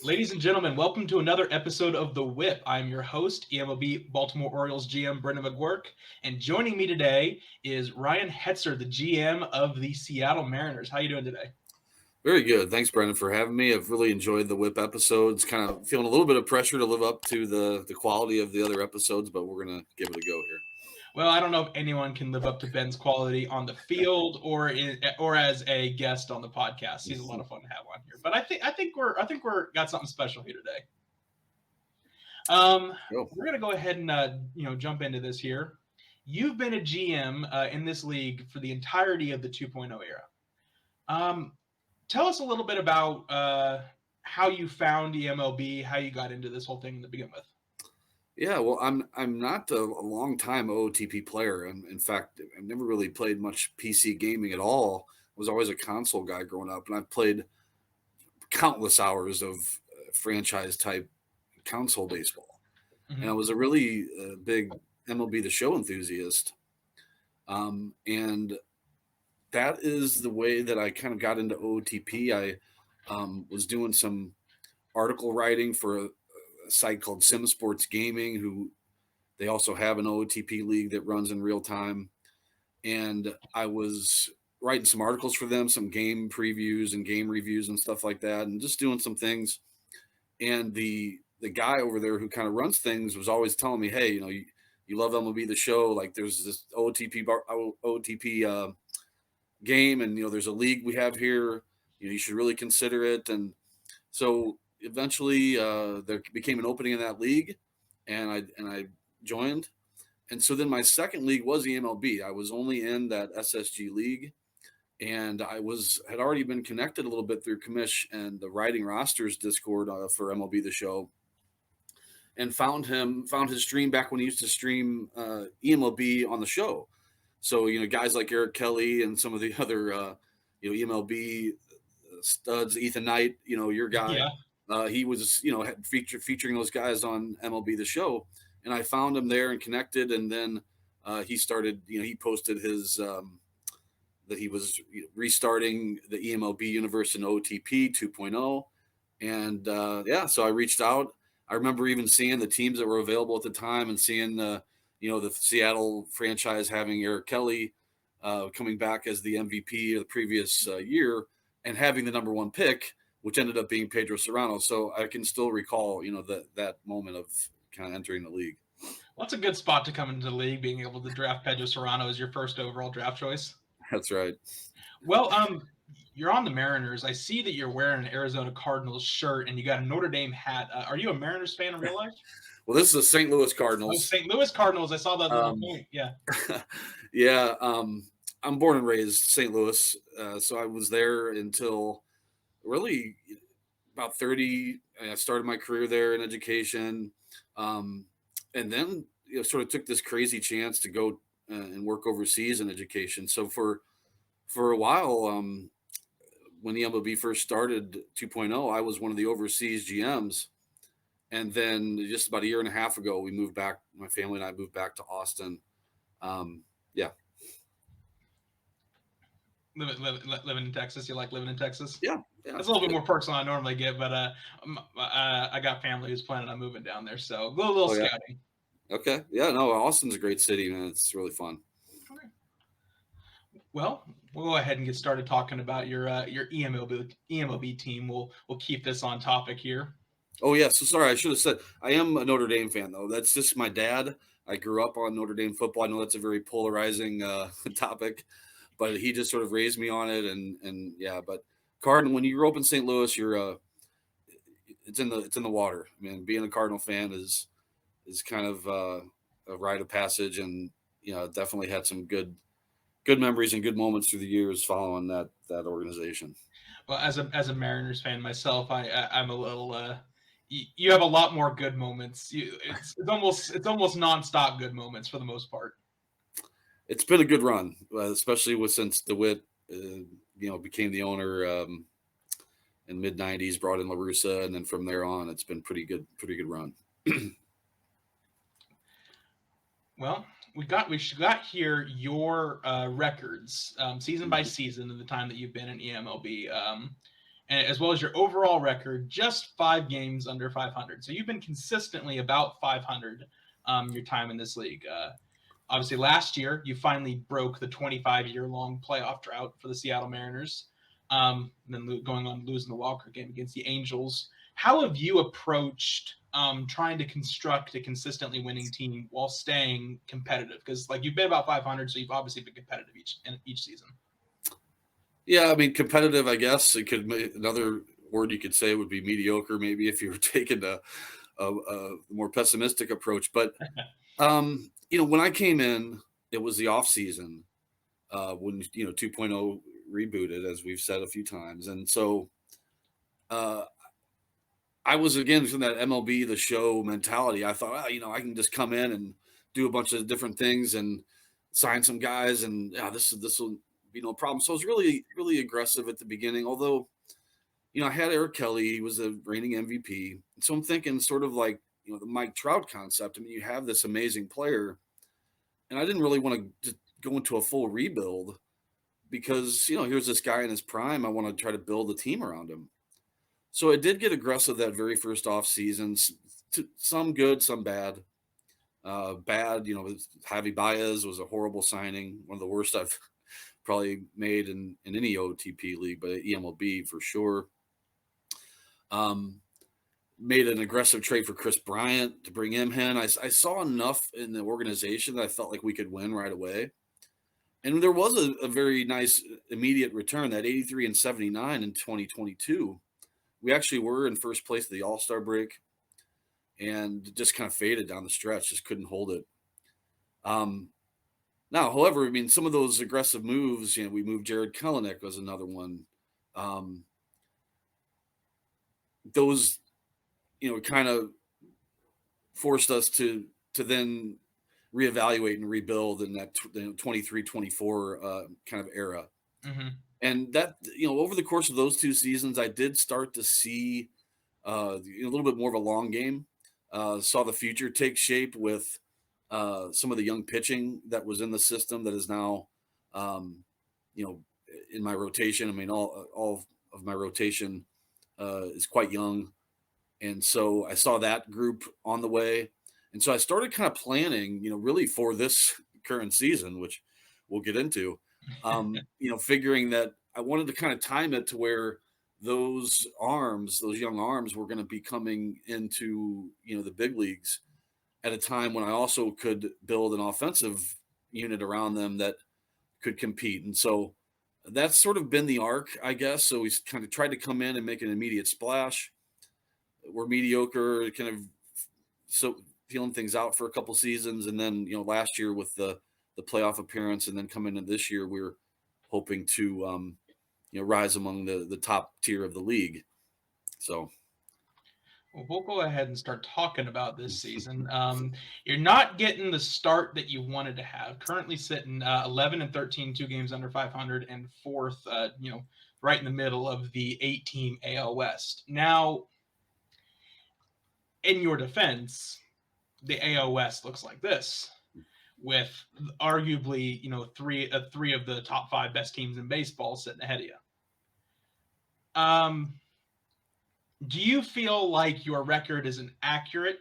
Ladies and gentlemen, welcome to another episode of The Whip. I'm your host, eMLB Baltimore Orioles GM Brenden, and joining me today is Ryan Hetzer, the GM of the Seattle Mariners. How you doing today? Very good. Thanks, Brendan, for having me. I've really enjoyed the Whip episodes. Kind of feeling a little bit of pressure to live up to the quality of the other episodes, but we're gonna give it a go here. Well, I don't know if anyone can live up to Ben's quality on the field or as a guest on the podcast. He's a lot of fun to have on here. But I think we're got something special here today. Go. We're gonna go ahead and jump into this here. You've been a GM in this league for the entirety of the 2.0 era. Um, Tell us a little bit about how you found eMLB, how you got into this whole thing to begin with. Yeah, well, I'm not a long time OOTP player, and in fact, I've never really played much PC gaming at all. I was always a console guy growing up, and I've played countless hours of franchise type console baseball. And I Mm-hmm. was a really big MLB The Show enthusiast, and that is the way that I kind of got into OOTP. I was doing some article writing for a site called Sim Sports Gaming, who they also have an OOTP league that runs in real time. And I was writing some articles for them, some game previews and game reviews and stuff like that, and just doing some things. And the guy over there who kind of runs things was always telling me, hey, you love MLB The Show. Like there's this OOTP game, and there's a league we have here. You should really consider it. And so eventually there became an opening in that league, and I joined. And so then my second league was the MLB. I was only in that SSG league, and had already been connected a little bit through Commish and the writing rosters Discord for MLB The Show, and found his stream back when he used to stream eMLB on the show. So guys like Eric Kelly and some of the other eMLB studs, Ethan Knight, your guy. Yeah. He was featuring those guys on MLB The Show, and I found him there and connected, and then he started. He posted his that he was restarting the eMLB universe in OTP 2.0, and yeah, so I reached out. I remember even seeing the teams that were available at the time, and seeing the Seattle franchise having Eric Kelly coming back as the MVP of the previous year, and having the number one pick, which ended up being Pedro Serrano. So I can still recall, that moment of kind of entering the league. Well, that's a good spot to come into the league, being able to draft Pedro Serrano as your first overall draft choice. That's right. Well, you're on the Mariners. I see that you're wearing an Arizona Cardinals shirt and you got a Notre Dame hat. Are you a Mariners fan in real life? Well, this is the St. Louis Oh, Cardinals. St. Louis Cardinals. I saw that little Um, point. Yeah. yeah, I'm born and raised St. Louis, so I was there until really about 30. I started my career there in education, um, and then sort of took this crazy chance to go and work overseas in education. So for a while, when the MLB first started 2.0, I was one of the overseas GMs. And then just about a year and a half ago, we moved back. My family and I moved back to Austin. Yeah, Living in Texas. You like living in Texas? yeah, yeah. That's a little bit more perks than I normally get, but I got family who's planning on moving down there, so a little Oh yeah. scouting. Okay. Yeah. No, Austin's a great city, man. It's really fun. Okay. Well, we'll go ahead and get started talking about your EMLB team. We'll keep this on topic here. Oh yeah. So sorry, I should have said I am a Notre Dame fan though. That's just my dad. I grew up on Notre Dame football. I know that's a very polarizing topic, but he just sort of raised me on it, and yeah. But Cardinal, when you grew up in St. Louis, you're it's in the water. I mean, being a Cardinal fan is kind of a rite of passage, and definitely had some good memories and good moments through the years following that organization. Well, as a Mariners fan myself, I'm a little. You have a lot more good moments. It's almost nonstop good moments for the most part. It's been a good run, especially since DeWitt, became the owner in mid '90s, brought in Larusa, and then from there on, it's been pretty good run. Well, we got here your records season by season in the time that you've been in eMLB. as well as your overall record, just 5 games under 500. So you've been consistently about 500 your time in this league. Obviously, last year you finally broke the 25-year-long playoff drought for the Seattle Mariners, then going on losing the wildcard game against the Angels. How have you approached trying to construct a consistently winning team while staying competitive? Because like you've been about 500, so you've obviously been competitive each season. Yeah, I mean, competitive. I guess it could. Another word you could say would be mediocre, maybe if you were taking a more pessimistic approach. But when I came in, it was the off season when 2.0 rebooted, as we've said a few times, and so I was again from that MLB the Show mentality. I thought, I can just come in and do a bunch of different things and sign some guys, and this will be no problem. So I was really, really aggressive at the beginning. Although, I had Eric Kelly; he was a reigning MVP. So I'm thinking, sort of like the Mike Trout concept. I mean, you have this amazing player, and I didn't really want to go into a full rebuild because here's this guy in his prime. I want to try to build a team around him. So I did get aggressive that very first off season. Some good, some bad. Bad, Javi Baez was a horrible signing, one of the worst I've probably made in any OOTP league, but eMLB for sure. Made an aggressive trade for Chris Bryant to bring him in. I saw enough in the organization that I felt like we could win right away. And there was a very nice immediate return, that 83 and 79 in 2022. We actually were in first place at the All-Star break and just kind of faded down the stretch, just couldn't hold it. Now, however, I mean, some of those aggressive moves, we moved Jared Kelenic was another one. Those, kind of forced us to then reevaluate and rebuild in that 23-24 kind of era. Mm-hmm. And that, over the course of those 2 seasons, I did start to see a little bit more of a long game. Saw the future take shape with some of the young pitching that was in the system that is now, in my rotation. I mean, all of my rotation is quite young. And so I saw that group on the way. And so I started kind of planning, really for this current season, which we'll get into. Figuring that I wanted to kind of time it to where those young arms were going to be coming into, the big leagues at a time when I also could build an offensive unit around them that could compete. And so that's sort of been the arc, I guess. So he's kind of tried to come in and make an immediate splash. We're mediocre, kind of so feeling things out for a couple seasons. And then, last year with the playoff appearance, and then coming into this year, we're hoping to, rise among the top tier of the league. So. Well, we'll go ahead and start talking about this season. You're not getting the start that you wanted to have. Currently sitting 11 and 13, 2 games under 500, and fourth, right in the middle of the 8-team AL West. Now, in your defense, the AL West looks like this, with arguably, three of the top 5 best teams in baseball sitting ahead of you. Do you feel like your record is an accurate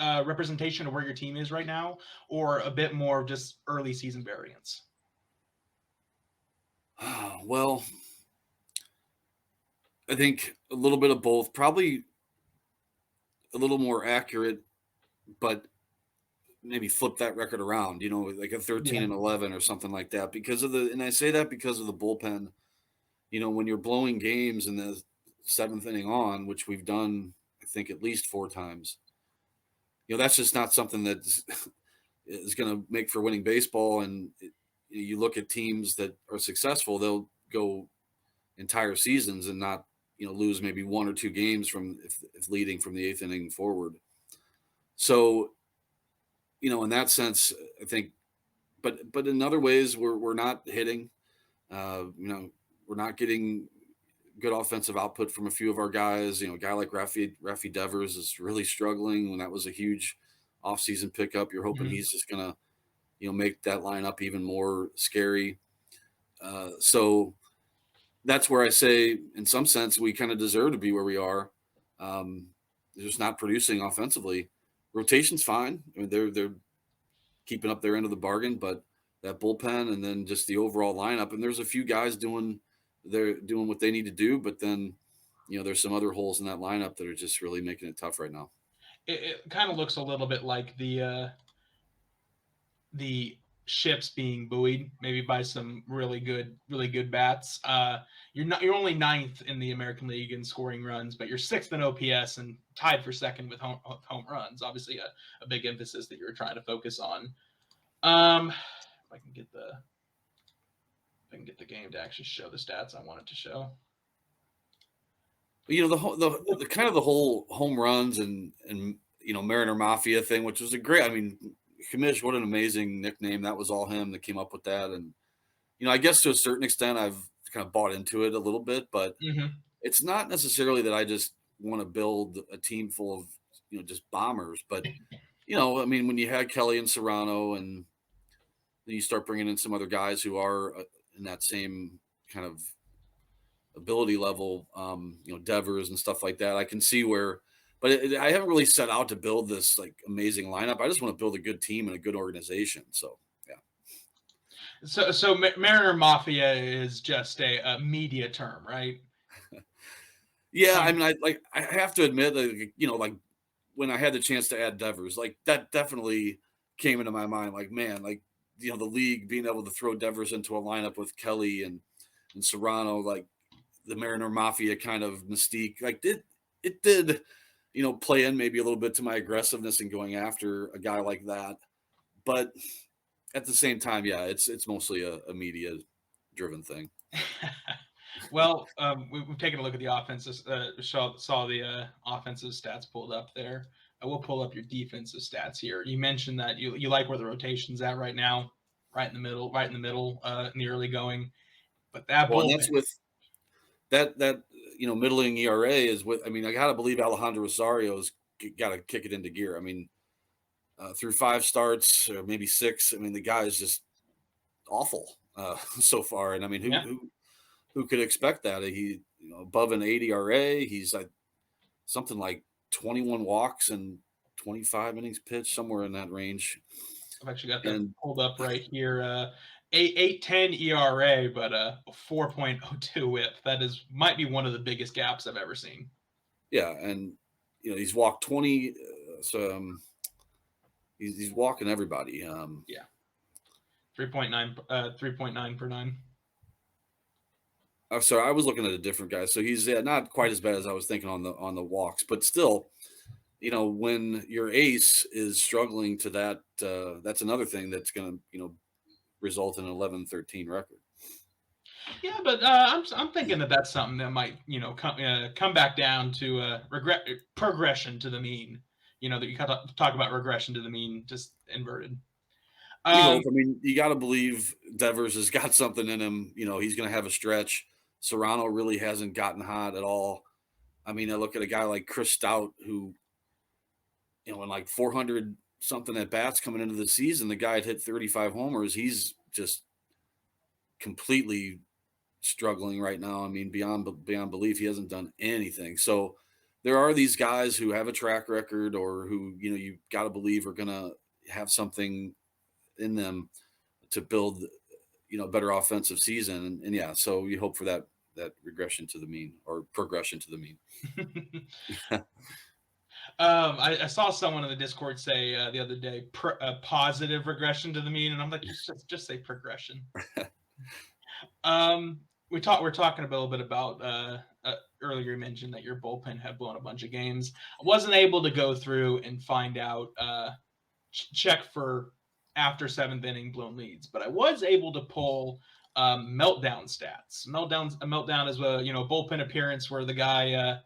representation of where your team is right now, or a bit more of just early season variance? Well, I think a little bit of both, probably a little more accurate, but maybe flip that record around, like a 13 and 11 or something like that, and I say that because of the bullpen. When you're blowing games in the 7th inning on, which we've done, I think at least 4 times, that's just not something that is going to make for winning baseball. And you look at teams that are successful, they'll go entire seasons and not, lose maybe 1 or 2 games from if leading from the 8th inning forward. So, in that sense, I think, but in other ways, we're not hitting, we're not getting good offensive output from a few of our guys. A guy like Rafi Devers is really struggling. When that was a huge offseason pickup, you're hoping he's just gonna, make that lineup even more scary. So, that's where I say, in some sense, we kind of deserve to be where we are. They're just not producing offensively. Rotation's fine. I mean, they're keeping up their end of the bargain, but that bullpen and then just the overall lineup, and there's a few guys they're doing what they need to do, but then there's some other holes in that lineup that are just really making it tough right now. It kind of looks a little bit like the ships being buoyed maybe by some really good bats. You're only ninth in the American League in scoring runs, but you're sixth in OPS and tied for second with home runs. Obviously, a big emphasis that you're trying to focus on. If I can get the game to actually show the stats I want it to show. The kind of the whole home runs and Mariner Mafia thing, which was a great. I mean, Kamish, what an amazing nickname. That was all him that came up with that. And I guess to a certain extent, I've kind of bought into it a little bit, but it's not necessarily that I just want to build a team full of just bombers. But I mean, when you had Kelly and Serrano, and then you start bringing in some other guys who are in that same kind of ability level, Devers and stuff like that. I can see where, but I haven't really set out to build this like amazing lineup. I just want to build a good team and a good organization. So, yeah. So Mariner Mafia is just a media term, right? Yeah, I mean, I have to admit, like when I had the chance to add Devers, like that definitely came into my mind. Like, man, like the league being able to throw Devers into a lineup with Kelly and Serrano, like the Mariner Mafia kind of mystique, like it did, play in maybe a little bit to my aggressiveness in going after a guy like that. But at the same time, yeah, it's mostly a media driven thing. Well, we've taken a look at the offenses. Saw the offensive stats pulled up there. I will pull up your defensive stats here. You mentioned that you like where the rotation's at right now, right in the middle, in the early going. But that Well, bullpen, and that's with that middling ERA is with. I mean, I gotta believe Alejandro Rosario's got to kick it into gear. I mean, through 5 starts or maybe 6, I mean, the guy is just awful so far. And I mean, who could expect that? He above an 8 ERA. He's like something like 21 walks and 25 innings pitched, somewhere in that range. I've actually got them pulled up right here. 8.10 ERA, but a 4.02 WHIP. That might be one of the biggest gaps I've ever seen. Yeah, and he's walked 20. He's walking everybody. Yeah, 3.9 per 9. I'm sorry, I was looking at a different guy. So he's not quite as bad as I was thinking on the walks, but still, when your ace is struggling to that, that's another thing that's going to result in an 11-13 record. Yeah, but I'm thinking that's something that might come back down to progression to the mean. That you talk about regression to the mean, just inverted. I mean, you got to believe Devers has got something in him. He's going to have a stretch. Serrano really hasn't gotten hot at all. I mean, I look at a guy like Chris Stout, who, in like 400 something at bats coming into the season, the guy had hit 35 homers. He's just completely struggling right now. I mean, beyond belief, he hasn't done anything. So there are these guys who have a track record, or who you got to believe are going to have something in them to build better offensive season. And yeah, so you hope for that regression to the mean, or progression to the mean. I saw someone in the Discord say the other day, positive regression to the mean, and I'm like, just say progression. We're talking a little bit about earlier. You mentioned that your bullpen had blown a bunch of games. I wasn't able to go through and find out check for after 7th inning blown leads, but I was able to pull meltdown stats. A meltdown is a bullpen appearance where the guy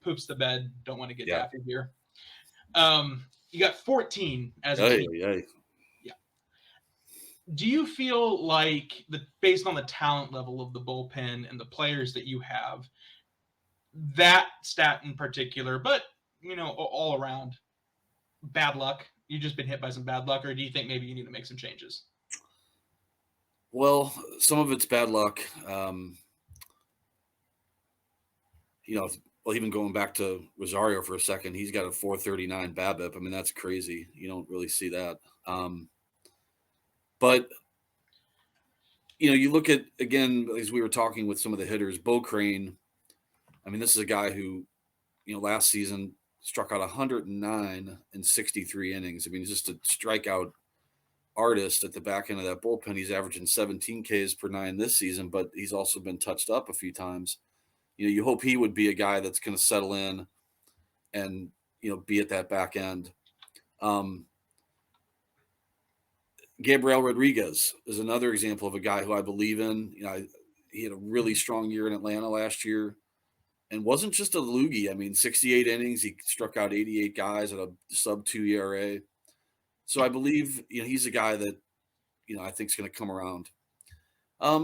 poops the bed. Don't want to get daffy here. You got 14 as a team. Yeah. Do you feel like based on the talent level of the bullpen and the players that you have, that stat in particular, but all around, bad luck? You've just been hit by some bad luck, or do you think maybe you need to make some changes? Well, some of it's bad luck. You know, well, even going back to Rosario for a second, he's got a 439 BABIP. I mean, that's crazy. You don't really see that. But you look at, again, as we were talking with some of the hitters, Bo Crane. I mean, this is a guy who, last season struck out 109 in 63 innings. I mean, he's just a strikeout artist at the back end of that bullpen. He's averaging 17 Ks per nine this season, but he's also been touched up a few times. You hope he would be a guy that's going to settle in and, be at that back end. Gabriel Rodriguez is another example of a guy who I believe in. He had a really strong year in Atlanta last year and wasn't just a loogie. I mean, 68 innings, he struck out 88 guys at a sub-2 ERA. So I believe, he's a guy that, I think is going to come around.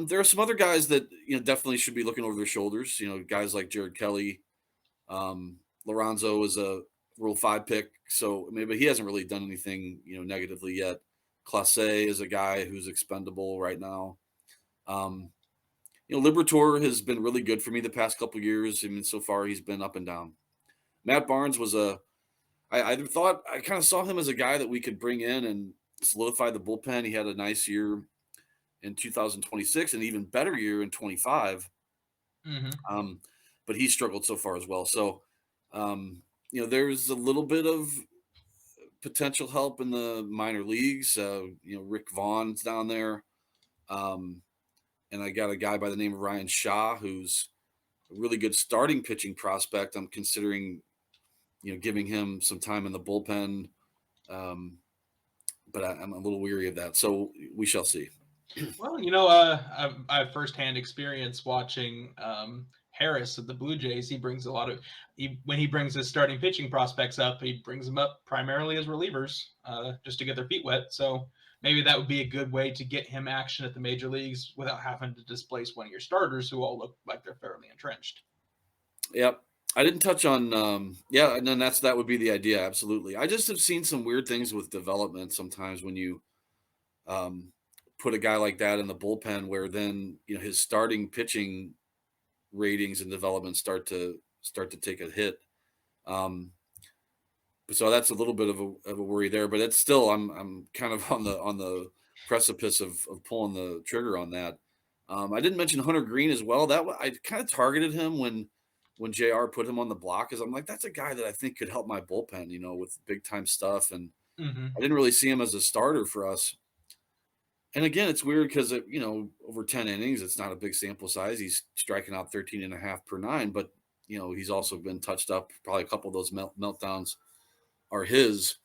There are some other guys that, definitely should be looking over their shoulders. Guys like Jared Kelly. Lorenzo is a Rule 5 pick, so maybe he hasn't really done anything, negatively yet. Clase is a guy who's expendable right now. Liberatore has been really good for me the past couple of years. I mean, so far he's been up and down. Matt Barnes was I kind of saw him as a guy that we could bring in and solidify the bullpen. He had a nice year in 2026 and even better year in 25. Mm-hmm. But he struggled so far as well. So, there's a little bit of potential help in the minor leagues. Rick Vaughn's down there. And I got a guy by the name of Ryan Shaw, who's a really good starting pitching prospect. I'm considering, giving him some time in the bullpen. But I'm a little weary of that. So we shall see. Well, I have firsthand experience watching Harris of the Blue Jays. He brings when he brings his starting pitching prospects up, he brings them up primarily as relievers, just to get their feet wet. So maybe that would be a good way to get him action at the major leagues without having to displace one of your starters who all look like they're fairly entrenched. Yep. I didn't touch on, and then that would be the idea. Absolutely. I just have seen some weird things with development sometimes when you put a guy like that in the bullpen, where then, his starting pitching ratings and development start to take a hit. So that's a little bit of a worry there, but it's still, I'm kind of on the precipice of pulling the trigger on that. I didn't mention Hunter Green as well. I kind of targeted him when JR put him on the block, because I'm like, that's a guy that I think could help my bullpen, with big time stuff. And Mm-hmm. I didn't really see him as a starter for us. And again, it's weird because, over 10 innings, it's not a big sample size. He's striking out 13 and a half per nine, but, he's also been touched up. Probably a couple of those meltdowns are his.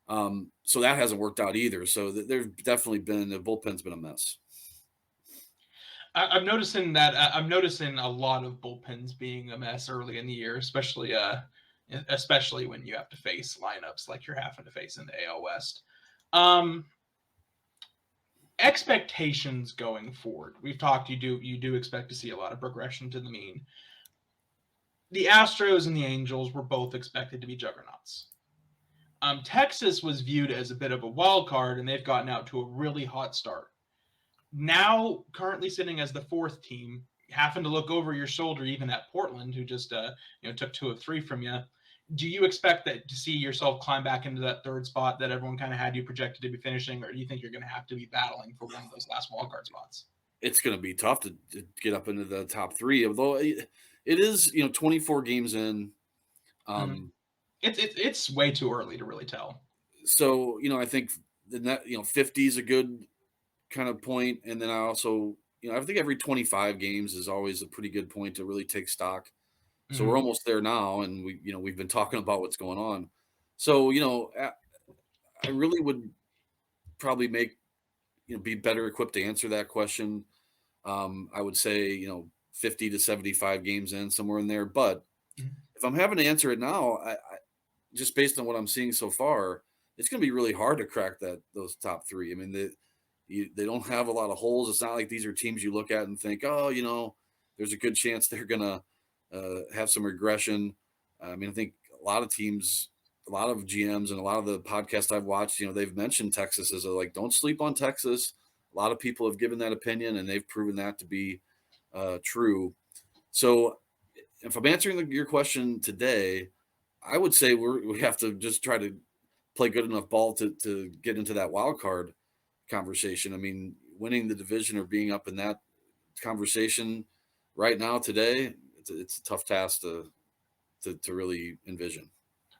So that hasn't worked out either. So there's definitely been, the bullpen's been a mess. I'm noticing that I'm noticing a lot of bullpens being a mess early in the year, especially when you have to face lineups like you're having to face in the AL West. Expectations going forward. We've talked. You do expect to see a lot of progression to the mean. The Astros and the Angels were both expected to be juggernauts. Texas was viewed as a bit of a wild card, and they've gotten out to a really hot start. Now, currently sitting as the fourth team, having to look over your shoulder, even at Portland, who just took 2 of 3 from you. Do you expect that to see yourself climb back into that third spot that everyone kind of had you projected to be finishing, or do you think you're going to have to be battling for one of those last wildcard spots? It's going to be tough to get up into the top 3, although it is, 24 games in. It's way too early to really tell. So, I think the net, 50 is a good kind of point. And then I also, I think every 25 games is always a pretty good point to really take stock. So we're almost there now, and we've been talking about what's going on. So, I really would probably be better equipped to answer that question. I would say, 50 to 75 games in, somewhere in there. But if I'm having to answer it now, I just based on what I'm seeing so far, it's going to be really hard to crack those top 3. I mean, they don't have a lot of holes. It's not like these are teams you look at and think, oh, there's a good chance they're going to have some regression. I mean, I think a lot of teams, a lot of GMs, and a lot of the podcasts I've watched, they've mentioned Texas as don't sleep on Texas. A lot of people have given that opinion, and they've proven that to be true. So, if I'm answering your question today, I would say we have to just try to play good enough ball to get into that wild card conversation. I mean, winning the division or being up in that conversation right now today, it's a tough task to really envision.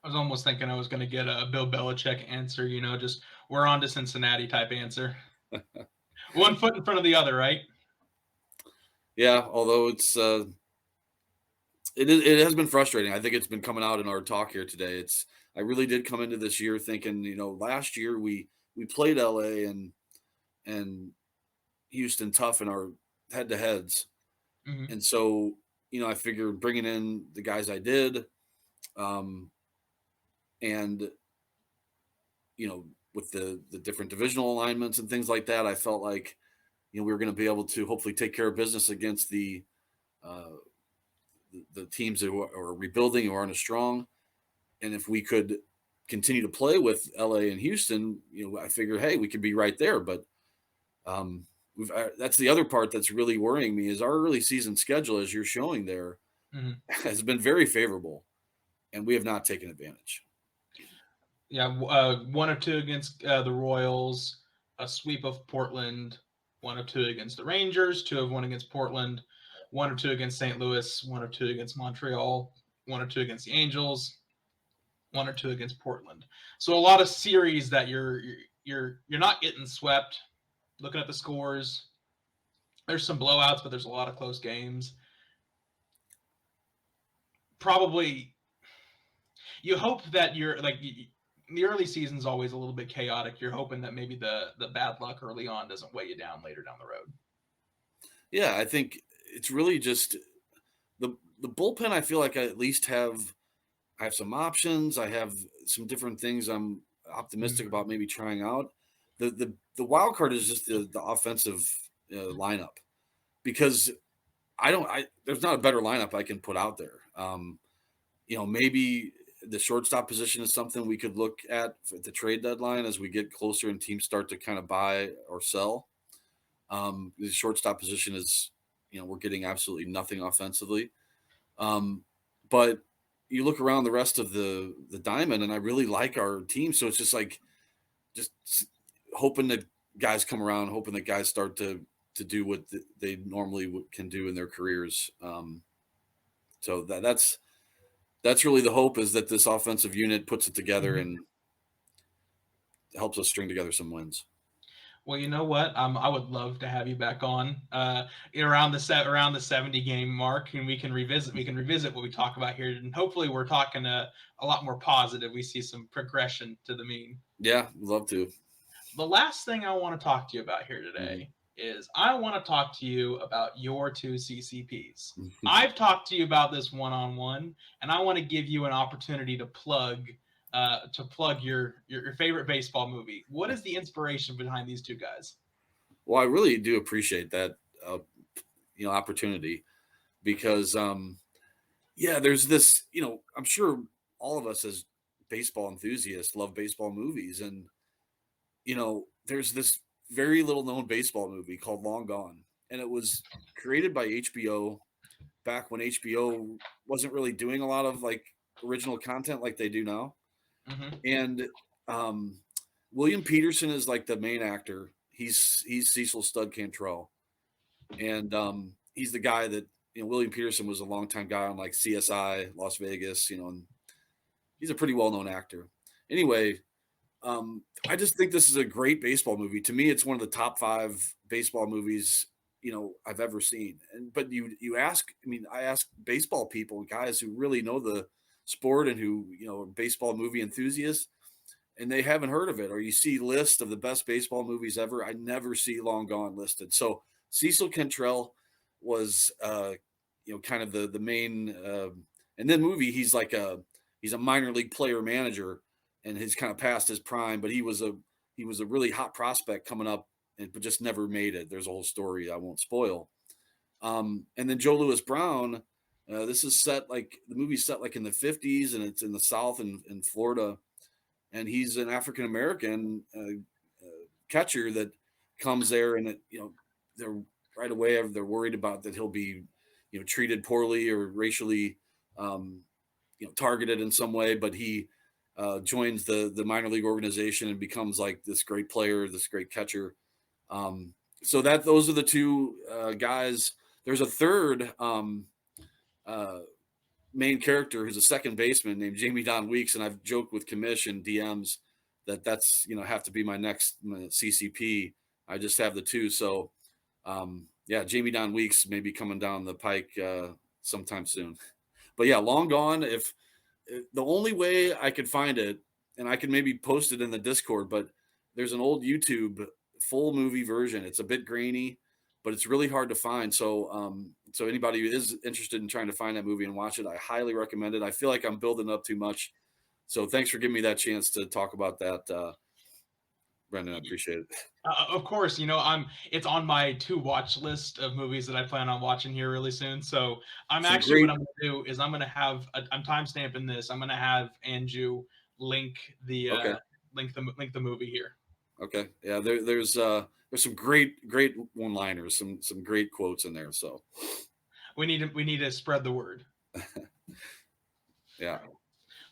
I was almost thinking I was going to get a Bill Belichick answer, just we're on to Cincinnati type answer. One foot in front of the other, right? Yeah, although it has been frustrating. I think it's been coming out in our talk here today. I really did come into this year thinking, last year we played LA and Houston tough in our head to heads. Mm-hmm. And so, I figured bringing in the guys I did, and, with the different divisional alignments and things like that, I felt like, we were going to be able to hopefully take care of business against the teams that are rebuilding or aren't as strong. And if we could continue to play with LA and Houston, I figured, hey, we could be right there. But that's the other part that's really worrying me is our early season schedule, as you're showing there, Mm-hmm. has been very favorable, and we have not taken advantage. Yeah, 1-2 against the Royals, a sweep of Portland, 1-2 against the Rangers, 2-1 against Portland, 1-2 against St. Louis, 1-2 against Montreal, 1-2 against the Angels, 1-2 against Portland. So a lot of series that you're not getting swept. Looking at the scores, there's some blowouts, but there's a lot of close games. Probably, you hope that you're like the early season's always a little bit chaotic. You're hoping that maybe the bad luck early on doesn't weigh you down later down the road. Yeah, I think it's really just the bullpen. I feel like I at least have some options. I have some different things I'm optimistic about maybe trying out. The wild card is just the offensive lineup, because there's not a better lineup I can put out there. Maybe the shortstop position is something we could look at the trade deadline as we get closer and teams start to kind of buy or sell. The shortstop position is, we're getting absolutely nothing offensively. But you look around the rest of the diamond, and I really like our team. So it's just like, just hoping that guys come around, hoping that guys start to do what they normally can do in their careers. So that's really the hope, is that this offensive unit puts it together and helps us string together some wins. Well, you know what? I would love to have you back on around the 70 game mark, and we can revisit what we talk about here, and hopefully we're talking a lot more positive. We see some progression to the mean. Yeah, love to. The last thing I want to talk to you about here today is I want to talk to you about your two CCPs. I've talked to you about this one-on-one, and I want to give you an opportunity to plug your favorite baseball movie. What is the inspiration behind these two guys? Well, I really do appreciate that opportunity, because there's this, I'm sure all of us as baseball enthusiasts love baseball movies, and there's this very little known baseball movie called Long Gone, and it was created by HBO back when HBO wasn't really doing a lot of like original content like they do now. And William Peterson is like the main actor. He's Cecil Stud Cantrell, and he's the guy that, William Peterson was a longtime guy on like CSI Las Vegas, and he's a pretty well-known actor. Anyway, I just think this is a great baseball movie. To me, it's one of the top 5 baseball movies, I've ever seen. But I ask baseball people, guys who really know the sport and who, are baseball movie enthusiasts, and they haven't heard of it. Or you see lists of the best baseball movies ever, I never see Long Gone listed. So Cecil Cantrell was, kind of the main, and then movie, he's a minor league player manager, and he's kind of past his prime, but he was a really hot prospect coming up, but just never made it. There's a whole story I won't spoil. And then Joe Louis Brown, this is set like, the movie's set like in the 50s, and it's in the South in Florida. And he's an African-American catcher that comes there, and they're right away they're worried about that he'll be treated poorly or racially targeted in some way, but he joins the minor league organization and becomes like this great player, this great catcher. So those are the two guys. There's a third main character who's a second baseman named Jamie Don Weeks, and I've joked with Commish and DMs that's have to be my next CCP. I just have the two, so Jamie Don Weeks may be coming down the pike sometime soon. But yeah, long gone. If the only way I could find it, and I can maybe post it in the Discord, but there's an old YouTube full movie version. It's a bit grainy, but it's really hard to find. So, so anybody who is interested in trying to find that movie and watch it, I highly recommend it. I feel like I'm building up too much. So thanks for giving me that chance to talk about that, Brenden. I appreciate it. Of course, it's on my to watch list of movies that I plan on watching here really soon. So what I'm going to do is I'm timestamping this. I'm going to have Andrew link the link the movie here. Okay. Yeah. There's some great one-liners, some great quotes in there. So we need to spread the word. Yeah.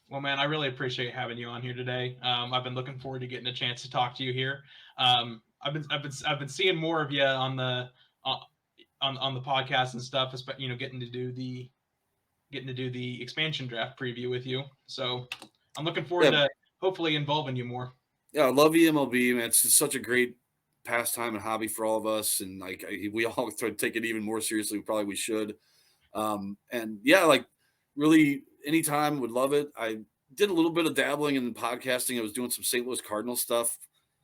Well, man, I really appreciate having you on here today. I've been looking forward to getting a chance to talk to you here. I've been seeing more of you on the podcast and stuff, getting to do the expansion draft preview with you. So I'm looking forward to hopefully involving you more. Yeah, I love eMLB, man. It's just such a great pastime and hobby for all of us, and we all try to take it even more seriously. We should. And yeah, really anytime would love it. I did a little bit of dabbling in podcasting. I was doing some St. Louis Cardinal stuff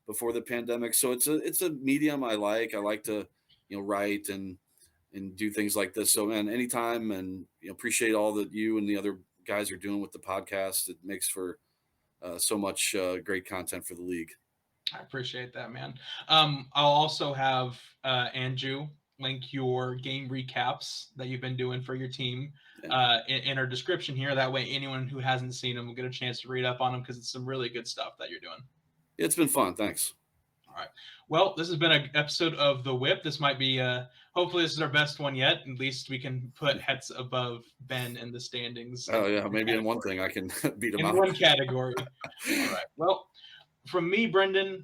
before the pandemic. So it's a medium I like. I like to, write and do things like this. So man, anytime, and appreciate all that you and the other guys are doing with the podcast. It makes for so much great content for the league. I appreciate that, man. I'll also have Andrew link your game recaps that you've been doing for your team in our description here. That way, anyone who hasn't seen them will get a chance to read up on them, because it's some really good stuff that you're doing. It's been fun. Thanks. All right. Well, this has been an episode of The Whip. This might be, hopefully this is our best one yet. At least we can put Hetz above Ben in the standings. Oh, yeah. Maybe in one thing I can beat him out. In one category. All right. Well, from me, Brenden,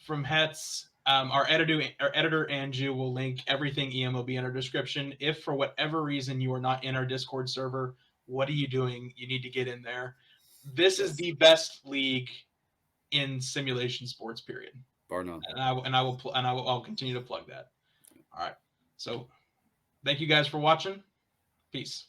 from Hetz, our editor Andrew will link everything eMLB in our description. If for whatever reason you are not in our Discord server, what are you doing? You need to get in there. This is the best league in simulation sports, period. Bar none. I'll continue to plug that. All right. So thank you guys for watching. Peace.